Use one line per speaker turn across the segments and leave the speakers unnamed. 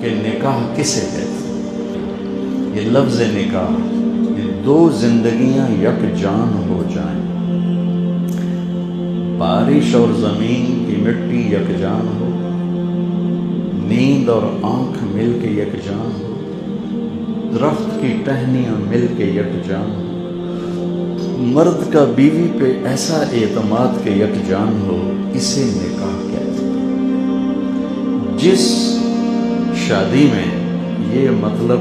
کہ نکاح کسے کہتے ہیں۔ یہ لفظ نکاح، یہ دو زندگیاں یکجان ہو جائیں، بارش اور زمین کی مٹی یکجان ہو، نیند اور آنکھ مل کے یکجان ہو، درخت کی ٹہنیاں مل کے یکجان ہو، مرد کا بیوی پہ ایسا اعتماد کہ یکجان ہو، اسے نکاح کہتے ہیں۔ جس شادی میں یہ مطلب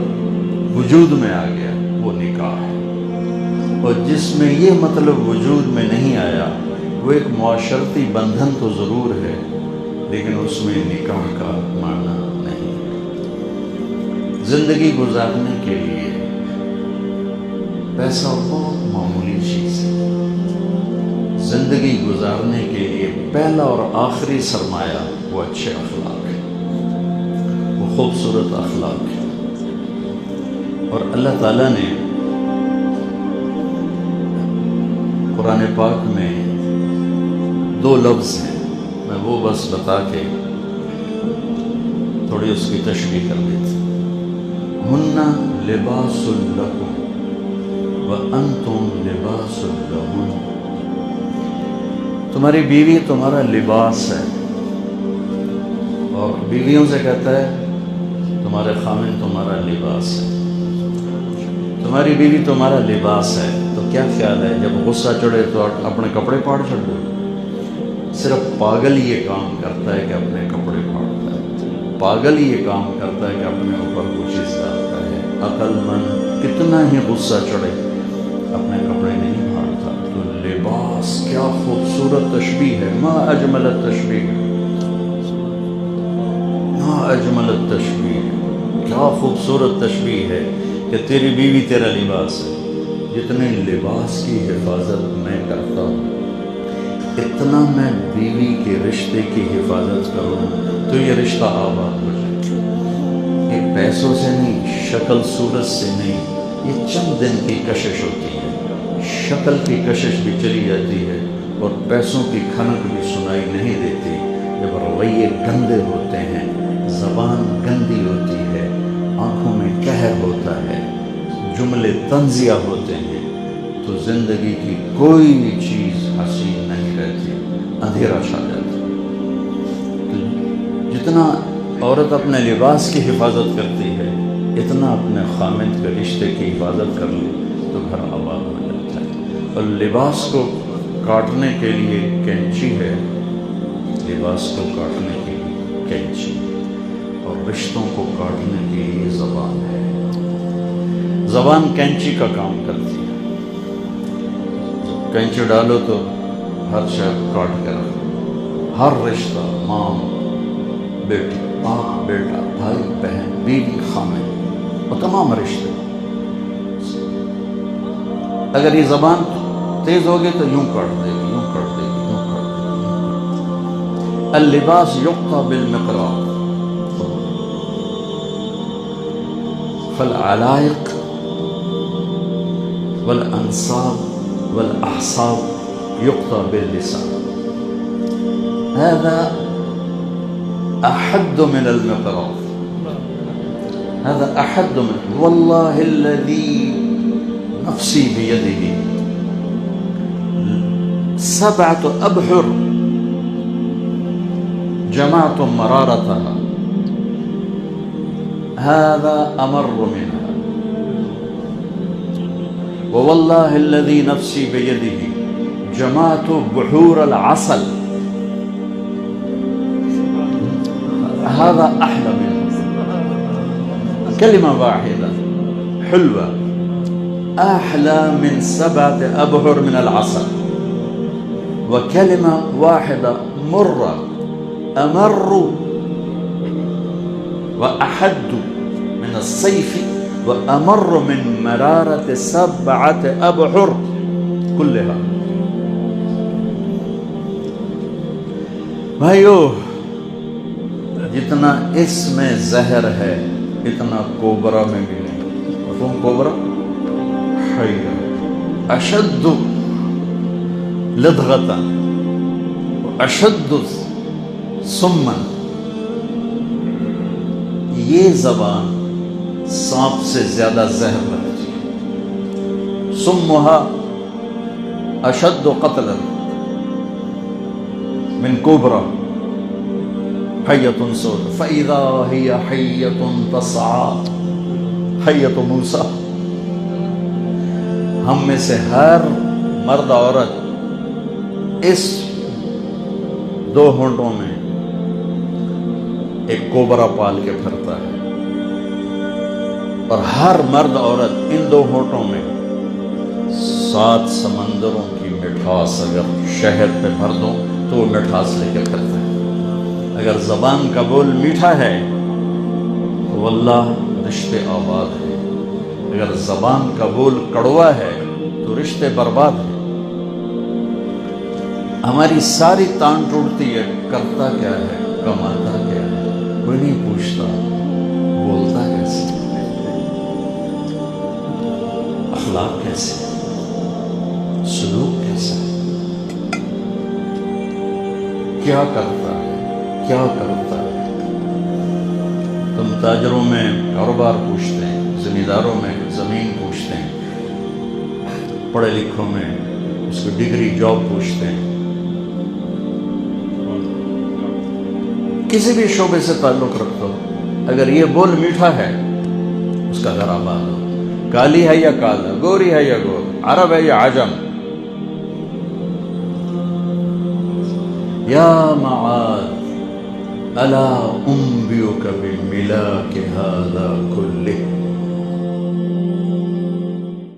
وجود میں آ گیا وہ نکاح ہے، اور جس میں یہ مطلب وجود میں نہیں آیا وہ ایک معاشرتی بندھن تو ضرور ہے لیکن اس میں نکاح کا معنی نہیں ہے۔ زندگی گزارنے کے لیے پیسہ بہت معمولی چیز ہے، زندگی گزارنے کے لیے پہلا اور آخری سرمایہ وہ اچھے اخلاق ہے، وہ خوبصورت اخلاق ہے۔ اور اللہ تعالیٰ نے قرآن پاک میں دو لفظ ہیں، میں وہ بس بتا کے تھوڑی اس کی تشریح کر دیتی۔ ہن لباس لکم وانتم لباس لہن، تمہاری بیوی تمہارا لباس ہے، اور بیویوں سے کہتا ہے تمہارے خامن تمہارا لباس ہے، تمہاری بیوی تمہارا لباس ہے۔ تو کیا خیال ہے جب غصہ چڑھے تو اپنے کپڑے پھاڑ چھوڑ دو؟ صرف پاگل یہ کام کرتا ہے کہ اپنے کپڑے پھاڑتا ہے، پاگل یہ کام کرتا ہے کہ اپنے اوپر کوئی چیز ڈالتا ہے۔ عقل مند کتنا ہی غصہ چڑھے اپنے کپڑے نہیں پھاڑتا۔ تو لباس کیا خوبصورت تشبیہ ہے، ما اجمل التشبیہ، ما اجمل التشبیہ، کیا خوبصورت تشبیہ ہے کہ تیری بیوی تیرا لباس ہے۔ جتنے لباس کی حفاظت میں کرتا ہوں اتنا میں بیوی کے رشتے کی حفاظت کروں تو یہ رشتہ آباد ہو جائے۔ یہ پیسوں سے نہیں، شکل صورت سے نہیں، یہ چند دن کی کشش ہوتی ہے، شکل کی کشش بھی چلی جاتی ہے اور پیسوں کی کھنک بھی سنائی نہیں دیتی۔ جب رویے گندے ہوتے ہیں، زبان گندی ہوتی ہے، آنکھوں میں قہر ہوتا ہے، جملے طنزیہ ہوتے ہیں، تو زندگی کی کوئی بھی چیز حسین نہیں رہتی، اندھیرا چھا جاتا۔ جتنا عورت اپنے لباس کی حفاظت کرتی ہے اتنا اپنے خامند کے رشتے کی حفاظت کر لے تو گھر آباد ہو جاتا ہے۔ اور لباس کو کاٹنے کے لیے کینچی ہے، لباس کو کاٹنے کے لیے کینچی، اور رشتوں کو کاٹنے کے لیے زبان ہے۔ زبان کینچی کا کام کرتی ہے، کینچی ڈالو تو ہر شے کاٹ کے رکھو، ہر رشتہ، ماں بیٹی، باپ بیٹا، بھائی بہن، بیوی خامن، اور تمام رشتے۔ اگر یہ زبان تیز ہوگی تو یوں کاٹ دے گی، یوں کاٹ دے گی، یوں کاٹ دے گی۔ اللباس یقطع بالمقراط فالعلائق والأنصاب والأحصاب يقطع باللسان، هذا أحد من المقراط، هذا أحد من، والله الذي نفسي بيده 7 أبحر جمعتم مرارتها، هذا أمر منها، ووالله الذي نفسي بيده جمعت بحور العسل، هذا أحلى منه، كلمة واحدة حلوة أحلى من 7 أبحر من العسل، وكلمة واحدة مرة أمر وأحد من الصيف وأمر من مرارة 7 أبحر كلها۔ بھائیو، جتنا اس میں زہر ہے اتنا کوبرا میں بھی نہیں۔ مفہوم کوبرا؟ حیہ اشد لدغتا اشد سما، یہ زبان سانپ سے زیادہ زہر رکھتی ہے. سمھا اشد قتلا من کوبرا حیۃ سود فاذا ہی حیۃ تسعی حیۃ موسیٰ. ہم میں سے ہر مرد عورت اس دو ہونٹوں میں ایک کوبرا پال کے پھرتا ہے، اور ہر مرد عورت ان دو ہونٹوں میں 7 سمندروں کی مٹھاس اگر شہد پہ بھر دو تو وہ مٹھاس لے کے پھرتا ہے. اگر زبان کا بول میٹھا ہے تو واللہ رشتے آباد ہیں، اگر زبان کا بول کڑوا ہے تو رشتے برباد ہیں. ہماری ساری تان ٹوٹتی ہے، کرتا کیا ہے، کماتا کیا ہے، کوئی نہیں پوچھتا، بولتا کیسے، اخلاق کیسے، سلوک کیسا ہے، کیا کرتا ہے، کیا کرتا ہے. تم تاجروں میں کاروبار پوچھتے ہیں، زمینداروں میں زمین پوچھتے ہیں، پڑھے لکھوں میں اس کو ڈگری جاب پوچھتے ہیں. کسی بھی شعبے سے تعلق رکھتا ہو، اگر یہ بول میٹھا ہے اس کا گھر آباد ہو. کالی ہے یا کالا، گوری ہے یا گور، عرب ہے یا عجم. یا معاذ الا انبئک بملاک ھذا کلہ